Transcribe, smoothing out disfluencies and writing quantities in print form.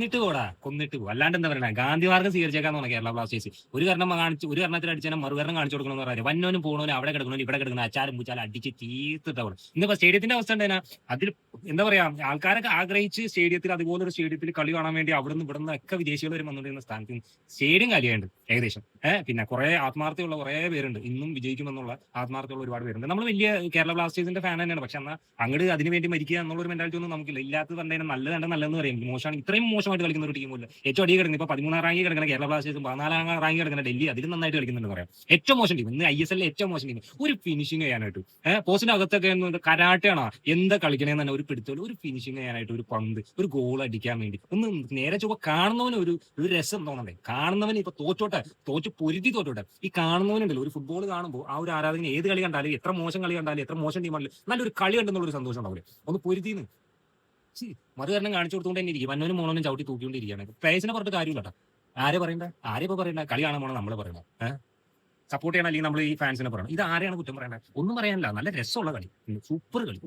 കൊന്നിട്ട് പോടാ, കൊന്നിട്ട് പോകും. അല്ലാണ്ട് എന്താ പറയുക, ഗാന്ധി മാർഗം സ്വീകരിച്ചേക്കാന്ന് പറഞ്ഞ കേരള ബ്ലാസ്റ്റേഴ്സ്. ഒരു കാരണം കാണിച്ച്, ഒരു കാരണത്തിൽ അടിച്ചാൽ മറുകരണം കാണിച്ചു കൊടുക്കണമെന്ന് പറയാം. വന്നവനും പോണവനും അവിടെ കിടക്കണവനും ഇവിടെ കിടക്കണം, അച്ചാലും പൂച്ചാലും അടിച്ച് തീർത്തിട്ടവണ്. ഇന്നിപ്പോ സ്റ്റേഡിയത്തിന്റെ അവസ്ഥ ഉണ്ടാ അതിൽ എന്താ പറയാ, ആൾക്കാരൊക്കെ ആഗ്രഹിച്ച് സ്റ്റേഡിയത്തിൽ, അതുപോലെ ഒരു സ്റ്റേഡിയത്തിൽ കളി കാണാൻ വേണ്ടി അവിടെ നിന്ന് ഇവിടെ നിന്ന് ഒക്കെ വിദേശികൾ വരും വന്നുകൊണ്ടിരുന്ന സ്ഥാനത്ത് സ്റ്റേഡിയം കാലിയായിട്ട് ഏകദേശം. പിന്നെ കുറെ ആത്മാർത്ഥമുള്ള കുറെ പേരുണ്ട്, ഇന്നും വിജയിക്കുമെന്നുള്ള ആത്മാർത്ഥമുള്ള ഒരുപാട് പേരുണ്ട്. നമ്മൾ വലിയ കേരള ബ്ലാസ്റ്റേഴ്സിന്റെ ഫാൻ തന്നെയാണ്. പക്ഷെ എന്നാൽ അങ്ങോട്ട് അതിന് വേണ്ടി മരിക്കുക എന്നുള്ള ഒരു മെന്റാലിറ്റി ഒന്നും നമുക്കില്ല. ഇല്ലാത്തത് തന്നെ നല്ലതാണ്, നല്ലതെന്ന് പറയും. മോശമാണ്, ഇത്രയും മോശമായിട്ട് കളിക്കുന്ന ഒരു ടീമില്ല. ഏറ്റവും അടിയിൽ കിടക്കുന്നത് ഇപ്പൊ 13 റാങ്കി കിടക്കുന്ന കേരള ബ്ലാസ്റ്റേഴ്സും 14 റാങ്കി കിടക്കുന്ന ഡൽഹി അതിലും നന്നായിട്ട് കളിക്കുന്നുണ്ട് പറയാം. ഏറ്റവും മോശം ടീം ഇന്ന് ISL ഏറ്റവും മോശം ടീം. ഒരു ഫിനിഷിംഗ് ചെയ്യാനായിട്ട് പോസ്റ്റിന്റെ അകത്തൊക്കെ കരാട്ടയാണോ എന്താ കളിക്കണേന്ന് തന്നെ ഒരു പിടുത്തം, ഒരു ഫിനിഷിംഗ് ചെയ്യാനായിട്ട്, ഒരു പന്ത്, ഒരു ഗോൾ അടിക്കാൻ വേണ്ടി ഒന്ന് നേരെ ചൊവ്വ കാണുന്നവന് ഒരു രസം തോന്നണ്ടേ. കാണുന്നവന് ഇപ്പൊ തോറ്റ് പൊരുതി തോറ്റോട്ടെ, ഈ കാണുന്നവനുണ്ടല്ലോ ഒരു ഫുട്ബോൾ കാണുമ്പോൾ ആ ഒരു ആരാധന ഏത് കളി കണ്ടാലും, എത്ര മോശം കളി കണ്ടാലും, എത്ര മോശം ടീമാണെങ്കിലും നല്ലൊരു കളി കണ്ടെന്നുള്ള ഒരു സന്തോഷം ഉണ്ടാവില്ലേ, ഒന്ന് പൊരുതിന്ന് മറുകരണം കാണിച്ചു കൊടുത്തുകൊണ്ട് തന്നെ ഇരിക്കും. വന്നവനും മോണവനും ചവിട്ടി തൂക്കിക്കൊണ്ടിരിക്കുകയാണ്. പേഴ്സിനെ പറഞ്ഞിട്ട് കാര്യമില്ല കേട്ടോ. ആരെ ഇപ്പൊ പറയണ്ട, കളി കാണാൻ പോണം നമ്മള് പറയണം, സപ്പോർട്ട് ചെയ്യണം, അല്ലെങ്കിൽ നമ്മൾ ഈ ഫാൻസിനെ പറയണം. ഇത് ആരെയാണ് കുറ്റം പറയണ്ടത്? ഒന്നും പറയാനില്ല, നല്ല രസമുള്ള കളി, സൂപ്പർ കളി.